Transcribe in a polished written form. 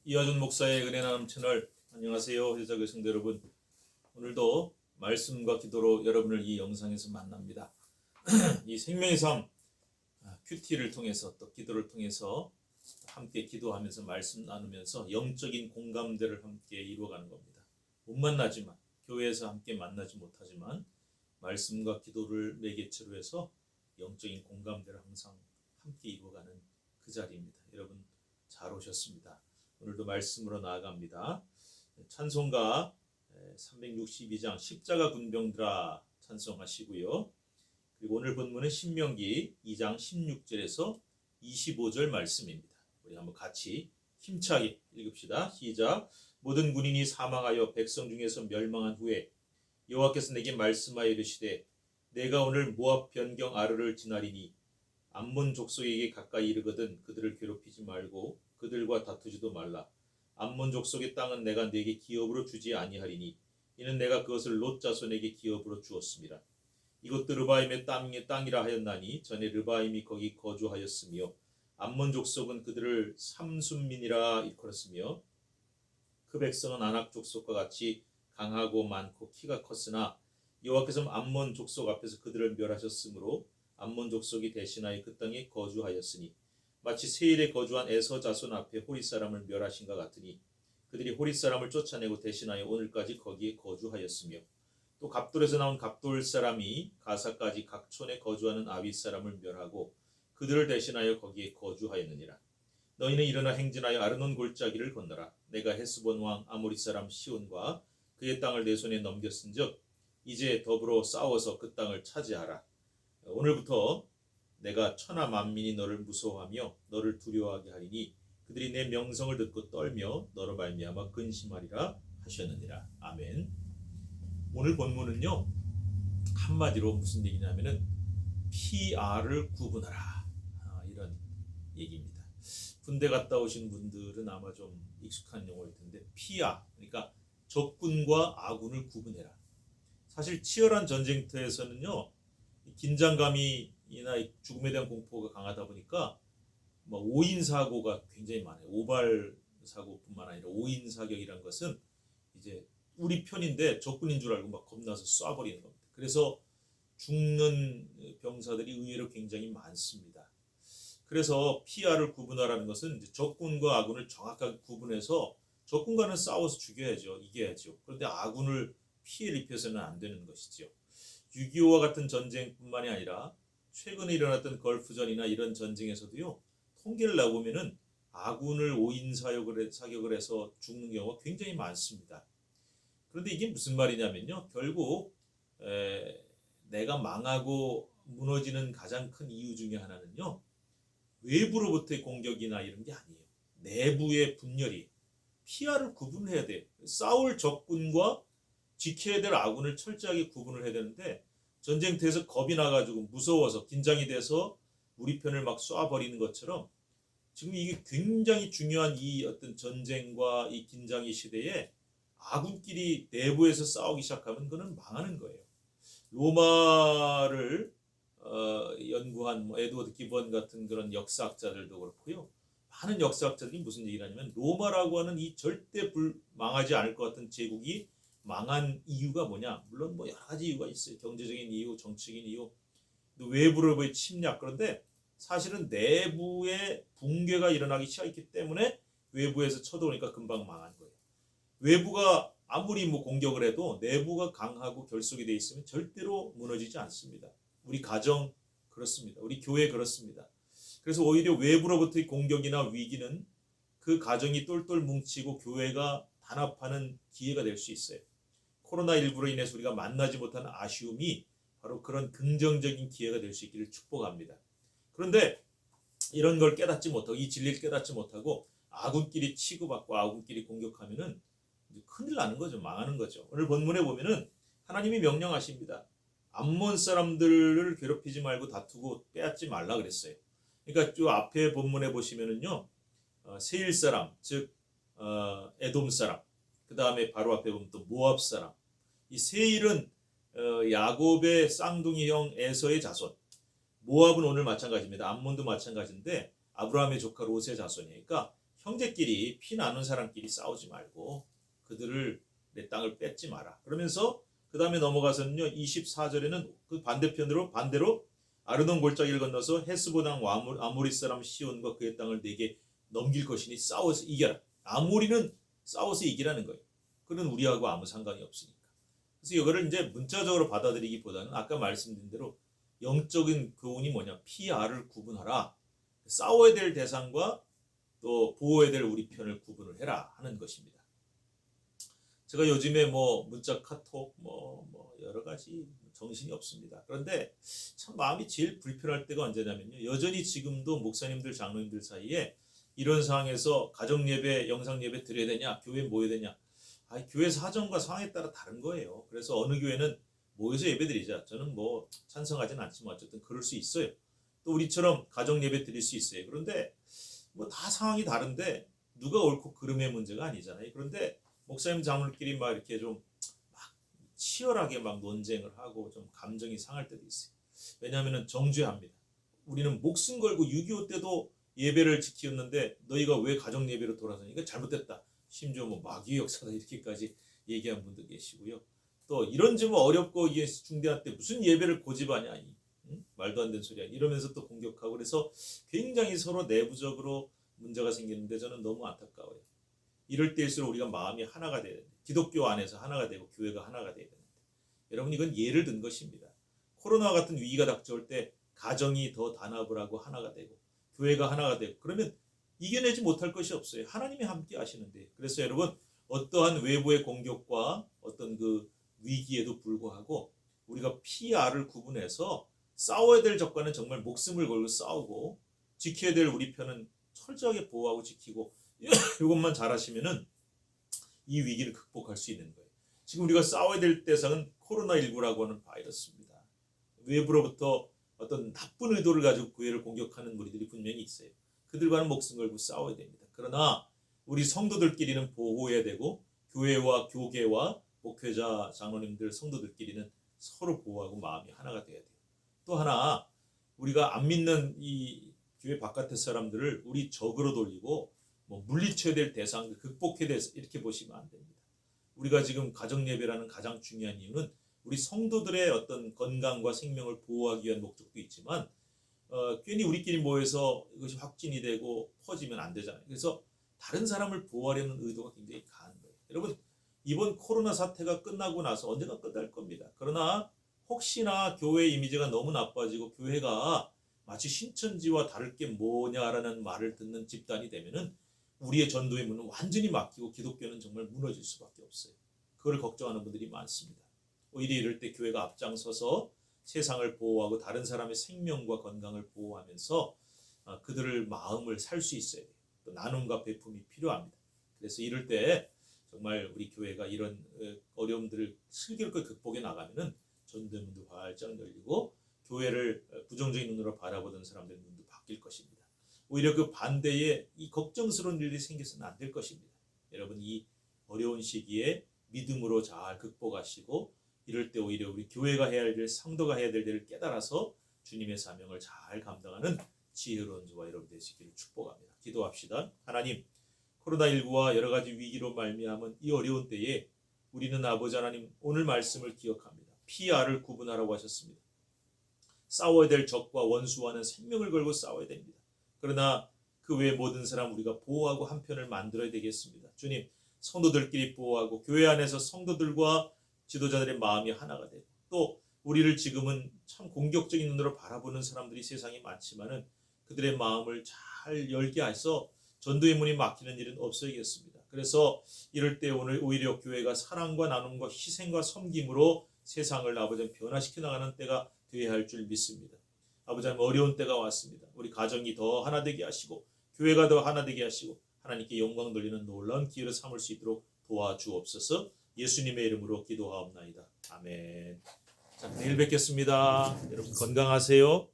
이화준 목사의 은혜 나눔 채널, 안녕하세요. 회자교 성도 여러분. 오늘도 말씀과 기도로 여러분을 이 영상에서 만납니다. 이 생명의 삶 큐티를 통해서 또 기도를 통해서 함께 기도하면서 말씀 나누면서 영적인 공감대를 함께 이루어가는 겁니다. 못 만나지만, 교회에서 함께 만나지 못하지만 말씀과 기도를 매개체로 해서 영적인 공감대를 항상 함께 이루어가는 그 자리입니다. 여러분 잘 오셨습니다. 오늘도 말씀으로 나아갑니다. 찬송가 362장 십자가 군병들아 찬송하시고요. 그리고 오늘 본문은 신명기 2장 16절에서 25절 말씀입니다. 우리 한번 같이 힘차게 읽읍시다. 시작. 모든 군인이 사망하여 백성 중에서 멸망한 후에 여호와께서 내게 말씀하여 이르시되 내가 오늘 모압 변경 아르를 지나리니 암몬 족속에게 가까이 이르거든 그들을 괴롭히지 말고 그들과 다투지도 말라. 암몬 족속의 땅은 내가 네게 기업으로 주지 아니하리니 이는 내가 그것을 롯 자손에게 기업으로 주었습니다. 이것도 르바임의 땅이라 하였나니 전에 르바임이 거기 거주하였으며 암몬 족속은 그들을 삼순민이라 일컬었으며 그 백성은 아낙 족속과 같이 강하고 많고 키가 컸으나 여호와께서 암몬 족속 앞에서 그들을 멸하셨으므로 암몬 족속이 대신하여 그 땅에 거주하였으니 마치 세일에 거주한 에서 자손 앞에 호릿 사람을 멸하신가 같으니 그들이 호릿 사람을 쫓아내고 대신하여 오늘까지 거기에 거주하였으며 또 갑돌에서 나온 갑돌 사람이 가사까지 각 촌에 거주하는 아윗 사람을 멸하고 그들을 대신하여 거기에 거주하였느니라. 너희는 일어나 행진하여 아르논 골짜기를 건너라. 내가 헤스본 왕 아모리 사람 시온과 그의 땅을 내 손에 넘겼은즉 이제 더불어 싸워서 그 땅을 차지하라. 오늘부터 내가 천하 만민이 너를 무서워하며 너를 두려워하게 하리니 그들이 내 명성을 듣고 떨며 너로 말미암아 근심하리라 하셨느니라. 아멘. 오늘 본문은요 한마디로 무슨 얘기냐면은 PR을 구분하라 이런 얘기입니다. 군대 갔다 오신 분들은 아마 좀 익숙한 용어일 텐데 PR 그러니까 적군과 아군을 구분해라. 사실 치열한 전쟁터에서는요 긴장감이나 죽음에 대한 공포가 강하다 보니까 오인 사고가 굉장히 많아요. 오발 사고뿐만 아니라 오인 사격이란 것은 이제 우리 편인데 적군인 줄 알고 막 겁나서 쏴버리는 겁니다. 그래서 죽는 병사들이 의외로 굉장히 많습니다. 그래서 PR을 구분하라는 것은 이제 적군과 아군을 정확하게 구분해서 적군과는 싸워서 죽여야죠. 이겨야죠. 그런데 아군을 피해를 입혀서는 안 되는 것이죠. 6.25와 같은 전쟁뿐만이 아니라 최근에 일어났던 걸프전이나 이런 전쟁에서도요 통계를 내보면은 아군을 오인 사격을 해서 죽는 경우가 굉장히 많습니다. 그런데 이게 무슨 말이냐면요 결국 내가 망하고 무너지는 가장 큰 이유 중에 하나는요 외부로부터의 공격이나 이런 게 아니에요. 내부의 분열이 PR을 구분해야 돼. 싸울 적군과 지켜야 될 아군을 철저하게 구분을 해야 되는데 전쟁터에서 겁이 나가지고 무서워서 긴장이 돼서 우리 편을 막 쏴버리는 것처럼 지금 이게 굉장히 중요한 이 어떤 전쟁과 이 긴장의 시대에 아군끼리 내부에서 싸우기 시작하면 그는 망하는 거예요. 로마를 연구한 에드워드 기본 같은 그런 역사학자들도 그렇고요. 많은 역사학자들이 무슨 얘기를 하냐면 로마라고 하는 이 절대 망하지 않을 것 같은 제국이 망한 이유가 뭐냐? 물론 여러 가지 이유가 있어요. 경제적인 이유, 정치적인 이유, 외부로의 침략. 그런데 사실은 내부의 붕괴가 일어나기 시작했기 때문에 외부에서 쳐들어오니까 금방 망한 거예요. 외부가 아무리 공격을 해도 내부가 강하고 결속이 돼 있으면 절대로 무너지지 않습니다. 우리 가정 그렇습니다. 우리 교회 그렇습니다. 그래서 오히려 외부로부터의 공격이나 위기는 그 가정이 똘똘 뭉치고 교회가 단합하는 기회가 될 수 있어요. 코로나19로 인해서 우리가 만나지 못하는 아쉬움이 바로 그런 긍정적인 기회가 될 수 있기를 축복합니다. 그런데 이런 걸 깨닫지 못하고 이 진리를 깨닫지 못하고 아군끼리 치고받고 아군끼리 공격하면은 큰일 나는 거죠. 망하는 거죠. 오늘 본문에 보면은 하나님이 명령하십니다. 암몬 사람들을 괴롭히지 말고 다투고 빼앗지 말라 그랬어요. 그러니까 저 앞에 본문에 보시면은요 세일 사람 즉 에돔 사람 그 다음에 바로 앞에 보면 또 모압 사람 이 세일은 야곱의 쌍둥이 형 에서의 자손, 모압은 오늘 마찬가지입니다. 암몬도 마찬가지인데 아브라함의 조카 롯의 자손이니까 형제끼리 피 나눈 사람끼리 싸우지 말고 그들을 내 땅을 뺏지 마라. 그러면서 그 다음에 넘어가서는요 24절에는 그 반대로 아르논 골짜기를 건너서 헤스보당 아모리 사람 시온과 그의 땅을 내게 넘길 것이니 싸워서 이겨라. 아모리는 싸워서 이기라는 거예요. 그는 우리하고 아무 상관이 없으니까. 그래서 이거를 이제 문자적으로 받아들이기보다는 아까 말씀드린 대로 영적인 교훈이 뭐냐, 피아를 구분하라. 싸워야 될 대상과 또 보호해야 될 우리 편을 구분을 해라 하는 것입니다. 제가 요즘에 뭐 문자 카톡 뭐 여러 가지 정신이 없습니다. 그런데 참 마음이 제일 불편할 때가 언제냐면요, 여전히 지금도 목사님들 장로님들 사이에 이런 상황에서 가정 예배, 영상 예배 드려야 되냐, 교회 모여야 되냐, 교회 사정과 상황에 따라 다른 거예요. 그래서 어느 교회는 모여서 예배 드리자, 저는 뭐 찬성하진 않지만 어쨌든 그럴 수 있어요. 또 우리처럼 가정 예배 드릴 수 있어요. 그런데 뭐 다 상황이 다른데 누가 옳고 그름의 문제가 아니잖아요. 그런데 목사님 장로끼리 막 이렇게 좀 막 치열하게 막 논쟁을 하고 좀 감정이 상할 때도 있어요. 왜냐하면 정죄합니다. 우리는 목숨 걸고 6.25 때도 예배를 지켰는데 너희가 왜 가정 예배로 돌아서니까 잘못됐다. 심지어 뭐 마귀의 역사다 이렇게까지 얘기한 분도 계시고요. 또 이런지 뭐 어렵고 이게 중대한 때 무슨 예배를 고집하냐, 응? 말도 안 되는 소리야 이러면서 또 공격하고, 그래서 굉장히 서로 내부적으로 문제가 생기는데 저는 너무 안타까워요. 이럴 때일수록 우리가 마음이 하나가 돼야 됩니다. 기독교 안에서 하나가 되고 교회가 하나가 돼야 되는데, 여러분 이건 예를 든 것입니다. 코로나 같은 위기가 닥쳐올 때 가정이 더 단합을 하고 하나가 되고 교회가 하나가 되고 그러면 이겨내지 못할 것이 없어요. 하나님이 함께 하시는데. 그래서 여러분 어떠한 외부의 공격과 어떤 그 위기에도 불구하고 우리가 피아를 구분해서 싸워야 될 적과는 정말 목숨을 걸고 싸우고 지켜야 될 우리 편은 철저하게 보호하고 지키고 이것만 잘하시면은 이 위기를 극복할 수 있는 거예요. 지금 우리가 싸워야 될 대상은 코로나19라고 하는 바이러스입니다. 외부로부터 어떤 나쁜 의도를 가지고 교회를 공격하는 무리들이 분명히 있어요. 그들과는 목숨 걸고 싸워야 됩니다. 그러나 우리 성도들끼리는 보호해야 되고 교회와 교계와 목회자, 장로님들, 성도들끼리는 서로 보호하고 마음이 하나가 돼야 돼요. 또 하나, 우리가 안 믿는 이 교회 바깥의 사람들을 우리 적으로 돌리고 뭐 물리쳐야 될 대상들 극복해야 될 이렇게 보시면 안 됩니다. 우리가 지금 가정 예배라는 가장 중요한 이유는 우리 성도들의 어떤 건강과 생명을 보호하기 위한 목적도 있지만 괜히 우리끼리 모여서 이것이 확진이 되고 퍼지면 안 되잖아요. 그래서 다른 사람을 보호하려는 의도가 굉장히 강한 거예요. 여러분 이번 코로나 사태가 끝나고 나서 언젠가 끝날 겁니다. 그러나 혹시나 교회 이미지가 너무 나빠지고 교회가 마치 신천지와 다를 게 뭐냐라는 말을 듣는 집단이 되면은 우리의 전도의 문은 완전히 막히고 기독교는 정말 무너질 수밖에 없어요. 그걸 걱정하는 분들이 많습니다. 오히려 이럴 때 교회가 앞장서서 세상을 보호하고 다른 사람의 생명과 건강을 보호하면서 그들의 마음을 살 수 있어야 돼요. 또 나눔과 베품이 필요합니다. 그래서 이럴 때 정말 우리 교회가 이런 어려움들을 슬기롭게 극복해 나가면은 전도의 문도 활짝 열리고 교회를 부정적인 눈으로 바라보던 사람들의 눈도 바뀔 것입니다. 오히려 그 반대에 이 걱정스러운 일이 생겨서는 안 될 것입니다. 여러분 이 어려운 시기에 믿음으로 잘 극복하시고 이럴 때 오히려 우리 교회가 해야 할 일, 성도가 해야 될 일을 깨달아서 주님의 사명을 잘 감당하는 지혜로운 저와 여러분 되시기를 축복합니다. 기도합시다. 하나님, 코로나19와 여러 가지 위기로 말미암은 이 어려운 때에 우리는 아버지 하나님 오늘 말씀을 기억합니다. 피아를 구분하라고 하셨습니다. 싸워야 될 적과 원수와는 생명을 걸고 싸워야 됩니다. 그러나 그 외 모든 사람 우리가 보호하고 한 편을 만들어야 되겠습니다. 주님, 성도들끼리 보호하고 교회 안에서 성도들과 지도자들의 마음이 하나가 되고 또 우리를 지금은 참 공격적인 눈으로 바라보는 사람들이 세상에 많지만은 그들의 마음을 잘 열게 해서 전도의 문이 막히는 일은 없어야겠습니다. 그래서 이럴 때 오늘 오히려 교회가 사랑과 나눔과 희생과 섬김으로 세상을 아버지 변화시켜 나가는 때가 되어야 할 줄 믿습니다. 아버지 하나님 어려운 때가 왔습니다. 우리 가정이 더 하나 되게 하시고 교회가 더 하나 되게 하시고 하나님께 영광 돌리는 놀라운 기회를 삼을 수 있도록 도와주옵소서. 예수님의 이름으로 기도하옵나이다. 아멘. 자, 내일 뵙겠습니다. 여러분 건강하세요.